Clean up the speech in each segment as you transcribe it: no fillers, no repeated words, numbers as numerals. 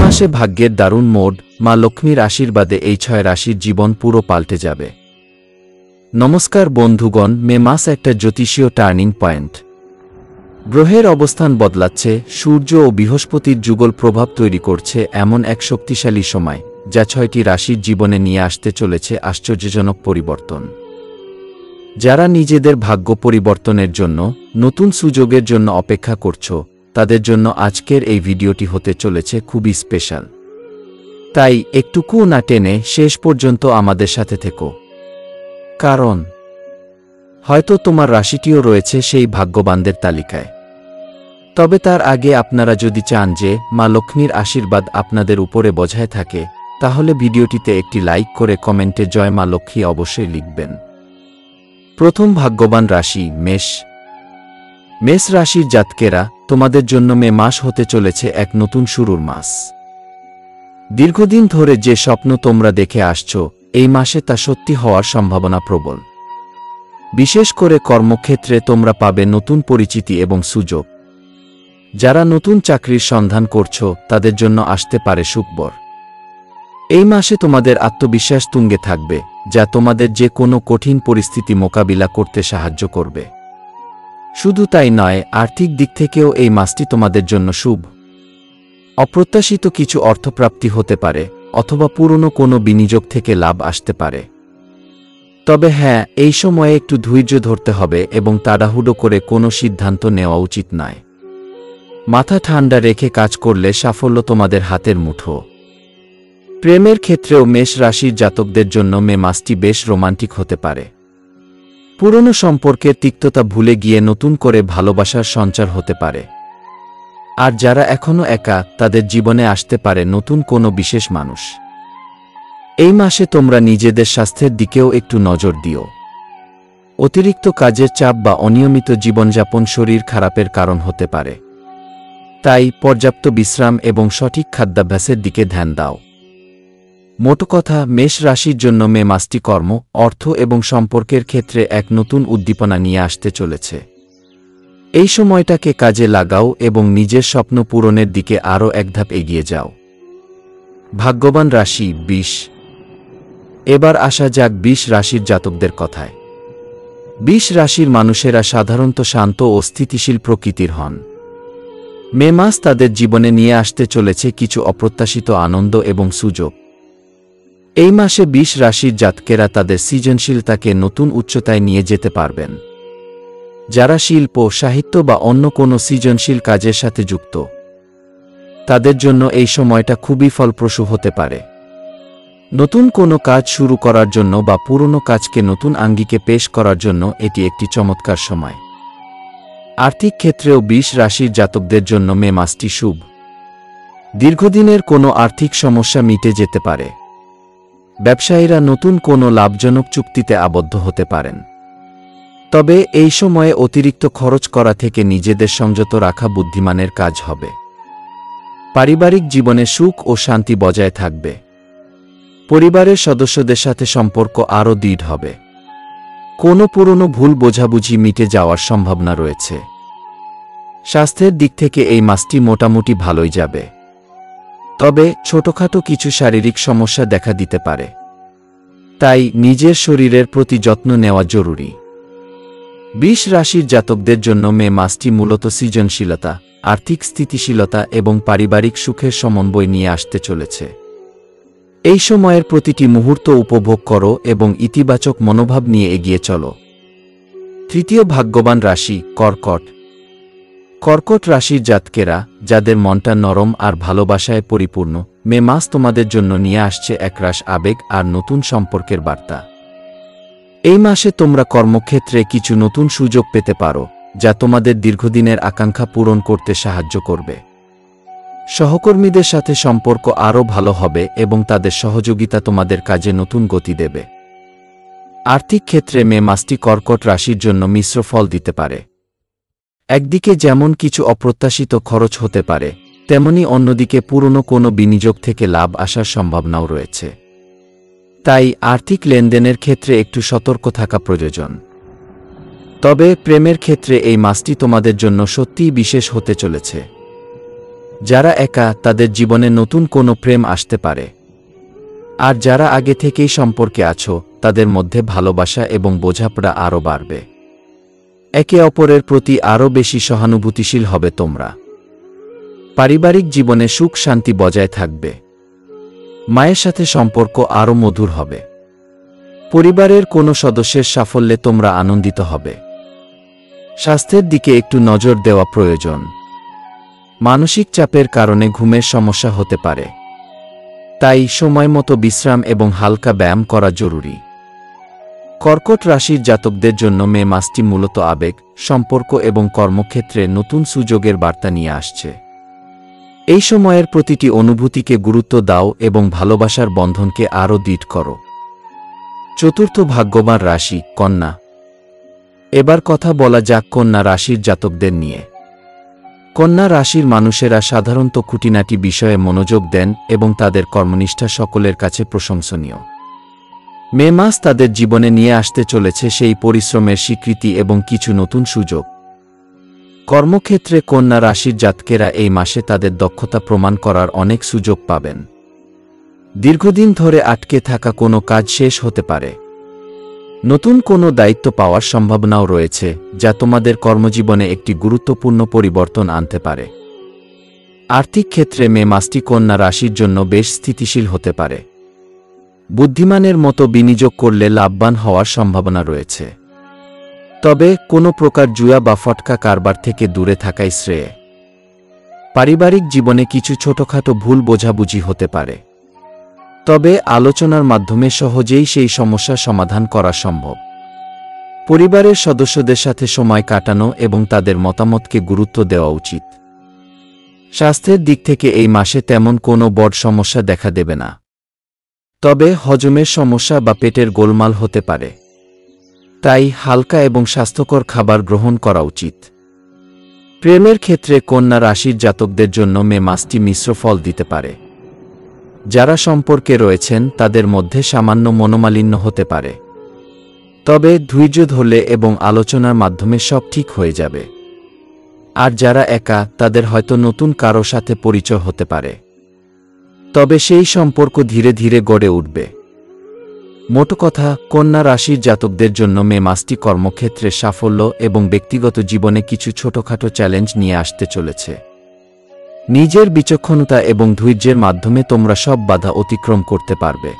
মাসে ভাগ্যের দারুণ মোড়, মা লক্ষ্মীর আশীর্বাদে এই 6 রাশির জীবন পুরো পাল্টে যাবে। নমস্কার বন্ধুগণ, মে মাস একটা জ্যোতিষীয় টার্নিং পয়েন্ট। গ্রহের অবস্থান বদলাচ্ছে, সূর্য ও বৃহস্পতির যুগল প্রভাব তৈরি করছে এমন এক শক্তিশালী সময়, যা 6টি রাশির জীবনে নিয়ে আসতে চলেছে আশ্চর্যজনক পরিবর্তন। যারা নিজেদের ভাগ্য পরিবর্তনের জন্য, নতুন সুযোগের জন্য অপেক্ষা করছো, তাদের জন্য আজকের এই ভিডিওটি হতে চলেছে খুবই স্পেশাল। তাই একটুকু না টেনে শেষ পর্যন্ত আমাদের সাথে থেকো, কারণ হয়তো তোমার রাশিটিও রয়েছে সেই ভাগ্যবানদের তালিকায়। তবে তার আগে আপনারা যদি চান যে মা লক্ষ্মীর আশীর্বাদ আপনাদের উপরে বজায় থাকে, তাহলে ভিডিওটিতে একটি লাইক করে কমেন্টে জয় মা লক্ষ্মী অবশ্যই লিখবেন। প্রথম ভাগ্যবান রাশি মেষ। মেষ রাশির জাতকেরা, তোমাদের জন্য মে মাস হতে চলেছে এক নতুন শুরুর মাস। দীর্ঘদিন ধরে যে স্বপ্ন তোমরা দেখে আসছো, এই মাসে তা সত্যি হওয়ার সম্ভাবনা প্রবল। বিশেষ করে কর্মক্ষেত্রে তোমরা পাবে নতুন পরিচিতি এবং সুযোগ। যারা নতুন চাকরির সন্ধান করছো, তাদের জন্য আসতে পারে সুখবর। এই মাসে তোমাদের আত্মবিশ্বাস তুঙ্গে থাকবে, যা তোমাদের যে কোনো কঠিন পরিস্থিতি মোকাবিলা করতে সাহায্য করবে। শুধু তাই নয়, আর্থিক দিক থেকেও এই মাসটি তোমাদের জন্য শুভ। অপ্রত্যাশিত কিছু অর্থপ্রাপ্তি হতে পারে, অথবা পুরনো কোনো বিনিয়োগ থেকে লাভ আসতে পারে। তবে হ্যাঁ, এই সময়ে একটু ধৈর্য ধরতে হবে এবং তাড়াহুড়ো করে কোনো সিদ্ধান্ত নেওয়া উচিত নয়। মাথা ঠান্ডা রেখে কাজ করলে সাফল্য তোমাদের হাতের মুঠো। প্রেমের ক্ষেত্রেও মেষ রাশির জাতকদের জন্য মে মাসটি বেশ রোমান্টিক হতে পারে। পুরনো সম্পর্কের তিক্ততা ভুলে গিয়ে নতুন করে ভালোবাসার সঞ্চার হতে পারে। আর যারা এখনও একা, তাদের জীবনে আসতে পারে নতুন কোনো বিশেষ মানুষ। এই মাসে তোমরা নিজেদের স্বাস্থ্যের দিকেও একটু নজর দিও। অতিরিক্ত কাজের চাপ বা অনিয়মিত জীবনযাপন শরীর খারাপের কারণ হতে পারে। তাই পর্যাপ্ত বিশ্রাম এবং সঠিক খাদ্যাভ্যাসের দিকে ধ্যান দাও। মোট কথা, মেষ রাশির জন্য মে মাসটি কর্ম, অর্থ এবং সম্পর্কের ক্ষেত্রে এক নতুন উদ্দীপনা নিয়ে আসতে চলেছে। এই সময়টাকে কাজে লাগাও এবং নিজের স্বপ্ন পূরণের দিকে আরও এক ধাপ এগিয়ে যাও। ভাগ্যবান রাশি বৃষ। এবার আসা যাক বৃষ রাশির জাতকদের কথায়। বৃষ রাশির মানুষেরা সাধারণত শান্ত ও স্থিতিশীল প্রকৃতির হন। মে মাস তাদের জীবনে নিয়ে আসতে চলেছে কিছু অপ্রত্যাশিত আনন্দ এবং সুযোগ। এই মাসে বৃষ রাশির জাতকেরা তাদের সৃজনশীলতাকে নতুন উচ্চতায় নিয়ে যেতে পারবেন। যারা শিল্প, সাহিত্য বা অন্য কোনো সৃজনশীল কাজের সাথে যুক্ত, তাদের জন্য এই সময়টা খুবই ফলপ্রসূ হতে পারে। নতুন কোনো কাজ শুরু করার জন্য বা পুরনো কাজকে নতুন আঙ্গিকে পেশ করার জন্য এটি একটি চমৎকার সময়। আর্থিক ক্ষেত্রেও বৃষ রাশির জাতকদের জন্য মে মাসটি শুভ। দীর্ঘদিনের কোনো আর্থিক সমস্যা মিটে যেতে পারে। ব্যবসায়ীরা নতুন কোনো লাভজনক চুক্তিতে আবদ্ধ হতে পারেন। তবে এই সময়ে অতিরিক্ত খরচ করা থেকে নিজেদের সংযত রাখা বুদ্ধিমানের কাজ হবে। পারিবারিক জীবনে সুখ ও শান্তি বজায় থাকবে। পরিবারের সদস্যদের সাথে সম্পর্ক আরও দৃঢ় হবে। কোনো পুরনো ভুল বোঝাবুঝি মিটে যাওয়ার সম্ভাবনা রয়েছে। স্বাস্থ্যের দিক থেকে এই মাসটি মোটামুটি ভালোই যাবে। তবে ছোটখাটো কিছু শারীরিক সমস্যা দেখা দিতে পারে। তাই নিজের শরীরের প্রতি যত্ন নেওয়া জরুরি। বৃষ রাশির জাতকদের জন্য মে মাসটি মূলত সৃজনশীলতা, আর্থিক স্থিতিশীলতা এবং পারিবারিক সুখের সমন্বয় নিয়ে আসতে চলেছে। এই সময়ের প্রতিটি মুহূর্ত উপভোগ করো এবং ইতিবাচক মনোভাব নিয়ে এগিয়ে চলো। তৃতীয় ভাগ্যবান রাশি কর্কট। কর্কট রাশির জাতকেরা, যাদের মনটা নরম আর ভালোবাসায় পরিপূর্ণ, মে মাস তোমাদের জন্য নিয়ে আসছে একরাশ আবেগ আর নতুন সম্পর্কের বার্তা। এই মাসে তোমরা কর্মক্ষেত্রে কিছু নতুন সুযোগ পেতে পারো, যা তোমাদের দীর্ঘদিনের আকাঙ্ক্ষা পূরণ করতে সাহায্য করবে। সহকর্মীদের সাথে সম্পর্ক আরও ভালো হবে এবং তাদের সহযোগিতা তোমাদের কাজে নতুন গতি দেবে। আর্থিক ক্ষেত্রে মে মাসটি কর্কট রাশির জন্য মিশ্র ফল দিতে পারে। একদিকে যেমন কিছু অপ্রত্যাশিত খরচ হতে পারে, তেমনি অন্যদিকে পুরনো কোনো বিনিয়োগ থেকে লাভ আসার সম্ভাবনাও রয়েছে। তাই আর্থিক লেনদেনের ক্ষেত্রে একটু সতর্ক থাকা প্রয়োজন। তবে প্রেমের ক্ষেত্রে এই মাসটি তোমাদের জন্য সত্যিই বিশেষ হতে চলেছে। যারা একা, তাদের জীবনে নতুন কোনো প্রেম আসতে পারে। আর যারা আগে থেকেই সম্পর্কে আছো, তাদের মধ্যে ভালোবাসা এবং বোঝাপড়া আরও বাড়বে। একে অপরের প্রতি আরও বেশি সহানুভূতিশীল হবে তোমরা। পারিবারিক জীবনে সুখ শান্তি বজায় থাকবে। মায়ের সাথে সম্পর্ক আরও মধুর হবে। পরিবারের কোনো সদস্যের সাফল্যে তোমরা আনন্দিত হবে। স্বাস্থ্যের দিকে একটু নজর দেওয়া প্রয়োজন। মানসিক চাপের কারণে ঘুমের সমস্যা হতে পারে, তাই সময়মতো বিশ্রাম এবং হালকা ব্যায়াম করা জরুরি। কর্কট রাশির জাতকদের জন্য মে মাসটি মূলত আবেগ, সম্পর্ক এবং কর্মক্ষেত্রে নতুন সুযোগের বার্তা নিয়ে আসছে। এই সময়ের প্রতিটি অনুভূতিকে গুরুত্ব দাও এবং ভালোবাসার বন্ধনকে আরও দৃঢ় করো। চতুর্থ ভাগ্যবান রাশি কন্যা। এবার কথা বলা যাক কন্যা রাশির জাতকদের নিয়ে। কন্যা রাশির মানুষেরা সাধারণত খুঁটিনাটি বিষয়ে মনোযোগ দেন এবং তাদের কর্মনিষ্ঠা সকলের কাছে প্রশংসনীয়। মে মাস তাদের জীবনে নিয়ে আসতে চলেছে সেই পরিশ্রমের স্বীকৃতি এবং কিছু নতুন সুযোগ। কর্মক্ষেত্রে কন্যা রাশির জাতকেরা এই মাসে তাদের দক্ষতা প্রমাণ করার অনেক সুযোগ পাবেন। দীর্ঘদিন ধরে আটকে থাকা কোনো কাজ শেষ হতে পারে। নতুন কোনো দায়িত্ব পাওয়ার সম্ভাবনাও রয়েছে, যা তোমাদের কর্মজীবনে একটি গুরুত্বপূর্ণ পরিবর্তন আনতে পারে। আর্থিক ক্ষেত্রে মে মাসটি কন্যা রাশির জন্য বেশ স্থিতিশীল হতে পারে। বুদ্ধিমানের মতো বিনিয়োগ করলে লাভবান হওয়ার সম্ভাবনা রয়েছে। তবে কোনো প্রকার জুয়া বা ফটকা কারবার থেকে দূরে থাকাই শ্রেয়। পারিবারিক জীবনে কিছু ছোটখাটো ভুল বোঝাবুঝি হতে পারে, তবে আলোচনার মাধ্যমে সহজেই সেই সমস্যার সমাধান করা সম্ভব। পরিবারের সদস্যদের সাথে সময় কাটানো এবং তাদের মতামতকে গুরুত্ব দেওয়া উচিত। স্বাস্থ্যের দিক থেকে এই মাসে তেমন কোনো বড় সমস্যা দেখা দেবে না, তবে হজমের সমস্যা বা পেটের গোলমাল হতে পারে। তাই হালকা এবং স্বাস্থ্যকর খাবার গ্রহণ করা উচিত। প্রেমের ক্ষেত্রে কন্যা রাশির জাতকদের জন্য মে মাসটি মিশ্র ফল দিতে পারে। যারা সম্পর্কে রয়েছেন তাদের মধ্যে সামান্য মনোমালিন্য হতে পারে, তবে ধৈর্য ধরলে এবং আলোচনার মাধ্যমে সব ঠিক হয়ে যাবে। আর যারা একা, তাদের হয়তো নতুন কারো সাথে পরিচয় হতে পারে, তবে সেই সম্পর্ক ধীরে ধীরে গড়ে উঠবে। মোট কথা, কন্যা রাশির জাতকদের জন্য মে মাসটি কর্মক্ষেত্রে সাফল্য এবং ব্যক্তিগত জীবনে কিছু ছোটখাটো চ্যালেঞ্জ নিয়ে আসতে চলেছে। নিজের বিচক্ষণতা এবং ধৈর্যের মাধ্যমে তোমরা সব বাধা অতিক্রম করতে পারবে।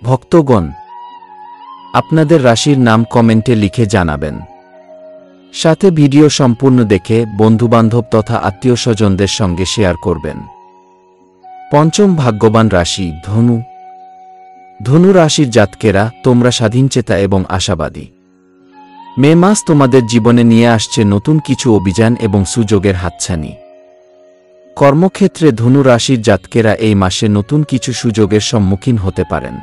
ভক্তগণ, আপনাদের রাশির নাম কমেন্টে লিখে জানাবেন। সাথে ভিডিও সম্পূর্ণ দেখে বন্ধুবান্ধব তথা আত্মীয়স্বজনদের সঙ্গে শেয়ার করবেন। পঞ্চম ভাগ্যবান রাশি ধনু। ধনু রাশির জাতকেরা তোমরা স্বাধীনচেতা এবং আশাবাদী। মে মাস তোমাদের জীবনে নিয়ে আসছে নতুন কিছু অভিযান এবং সুযোগের হাতছানি। কর্মক্ষেত্রে ধনু রাশির জাতকেরা এই মাসে নতুন কিছু সুযোগের সম্মুখীন হতে পারেন।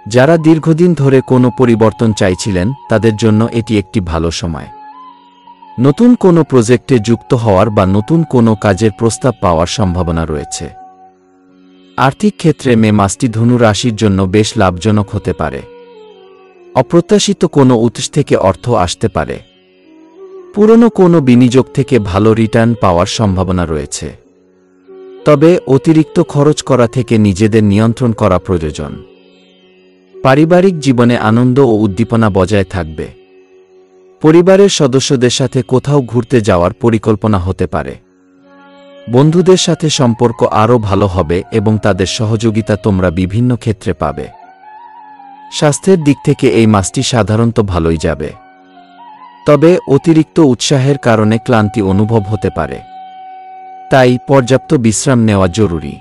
যারা দীর্ঘদিন ধরে কোনো পরিবর্তন চাইছিলেন, তাদের জন্য এটি একটি ভালো সময়। নতুন কোনো প্রজেক্টে যুক্ত হওয়ার বা নতুন কোনো কাজের প্রস্তাব পাওয়ার সম্ভাবনা রয়েছে। আর্থিক ক্ষেত্রে মে মাসটি ধনু রাশির জন্য বেশ লাভজনক হতে পারে। অপ্রত্যাশিত কোনো উৎস থেকে অর্থ আসতে পারে। পুরনো কোনো বিনিয়োগ থেকে ভালো রিটার্ন পাওয়ার সম্ভাবনা রয়েছে, তবে অতিরিক্ত খরচ করা থেকে নিজেদের নিয়ন্ত্রণ করা প্রয়োজন। পারিবারিক জীবনে আনন্দ ও উদ্দীপনা বজায় থাকবে। পরিবারের সদস্যদের সাথে কোথাও ঘুরতে যাওয়ার পরিকল্পনা হতে পারে। বন্ধুদের সাথে সম্পর্ক আরও ভালো হবে এবং তাদের সহযোগিতা তোমরা বিভিন্ন ক্ষেত্রে পাবে। স্বাস্থ্যের দিক থেকে এই মাসটি সাধারণত ভালোই যাবে, তবে অতিরিক্ত উৎসাহের কারণে ক্লান্তি অনুভব হতে পারে, তাই পর্যাপ্ত বিশ্রাম নেওয়া জরুরি।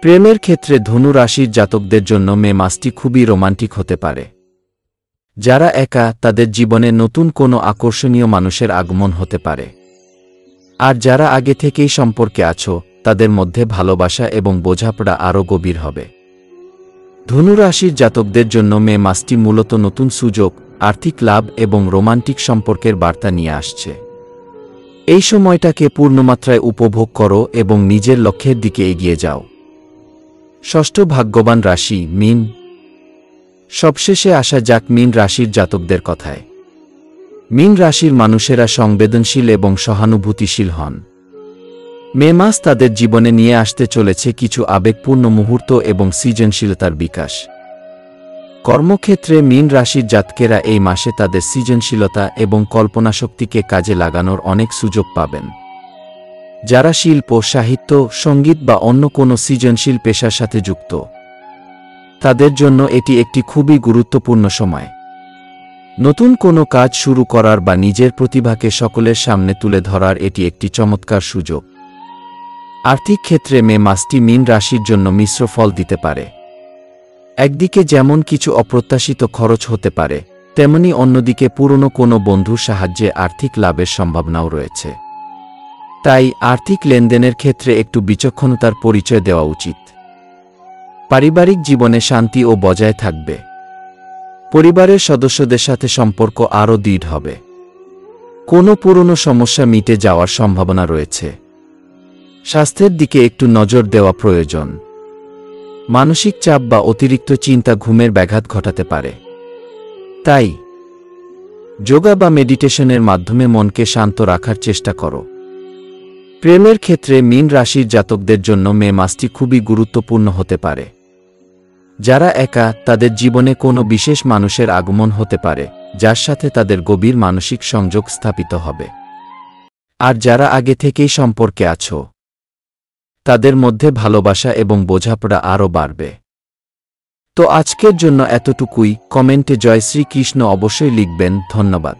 প্রেমের ক্ষেত্রে ধনু রাশির জাতকদের জন্য মে মাসটি খুবই রোমান্টিক হতে পারে। যারা একা, তাদের জীবনে নতুন কোনো আকর্ষণীয় মানুষের আগমন হতে পারে। আর যারা আগে থেকেই সম্পর্কে আছো, তাদের মধ্যে ভালোবাসা এবং বোঝাপড়া আরও গভীর হবে। ধনু রাশির জাতকদের জন্য মে মাসটি মূলত নতুন সুযোগ, আর্থিক লাভ এবং রোমান্টিক সম্পর্কের বার্তা নিয়ে আসছে। এই সময়টাকে পূর্ণমাত্রায় উপভোগ করো এবং নিজের লক্ষ্যের দিকে এগিয়ে যাও। ষষ্ঠ ভাগ্যবান রাশি মীন। সবশেষে আসা যাক মীন রাশির জাতকদের কথায়। মীন রাশির মানুষেরা সংবেদনশীল এবং সহানুভূতিশীল হন। মে মাস তাদের জীবনে নিয়ে আসতে চলেছে কিছু আবেগপূর্ণ মুহূর্ত এবং সৃজনশীলতার বিকাশ। কর্মক্ষেত্রে মীন রাশির জাতকেরা এই মাসে তাদের সৃজনশীলতা এবং কল্পনাশক্তিকে কাজে লাগানোর অনেক সুযোগ পাবেন। যারা শিল্প, সাহিত্য, সঙ্গীত বা অন্য কোনো সৃজনশীল পেশার সাথে যুক্ত, তাদের জন্য এটি একটি খুবই গুরুত্বপূর্ণ সময়। নতুন কোনো কাজ শুরু করার বা নিজের প্রতিভাকে সকলের সামনে তুলে ধরার এটি একটি চমৎকার সুযোগ। আর্থিক ক্ষেত্রে মে মাসটি মীন রাশির জন্য মিশ্র ফল দিতে পারে। একদিকে যেমন কিছু অপ্রত্যাশিত খরচ হতে পারে, তেমনি অন্যদিকে পুরনো কোনো বন্ধুর সাহায্যে আর্থিক লাভের সম্ভাবনাও রয়েছে। তাই আর্থিক লেনদেনের ক্ষেত্রে একটু বিচক্ষণতার পরিচয় দেওয়া উচিত। পারিবারিক জীবনে শান্তিও বজায় থাকবে। পরিবারের সদস্যদের সাথে সম্পর্ক আরও দৃঢ় হবে। কোনো পুরনো সমস্যা মিটে যাওয়ার সম্ভাবনা রয়েছে। স্বাস্থ্যের দিকে একটু নজর দেওয়া প্রয়োজন। মানসিক চাপ বা অতিরিক্ত চিন্তা ঘুমের ব্যাঘাত ঘটাতে পারে। তাই যোগা বা মেডিটেশনের মাধ্যমে মনকে শান্ত রাখার চেষ্টা করো। প্রেমের ক্ষেত্রে মীন রাশির জাতকদের জন্য মে মাসটি খুবই গুরুত্বপূর্ণ হতে পারে। যারা একা, তাদের জীবনে কোনো বিশেষ মানুষের আগমন হতে পারে, যার সাথে তাদের গভীর মানসিক সংযোগ স্থাপিত হবে। আর যারা আগে থেকেই সম্পর্কে আছো, তাদের মধ্যে ভালোবাসা এবং বোঝাপড়া আরও বাড়বে। তো আজকের জন্য এতটুকুই। কমেন্টে জয় শ্রীকৃষ্ণ অবশ্যই লিখবেন। ধন্যবাদ।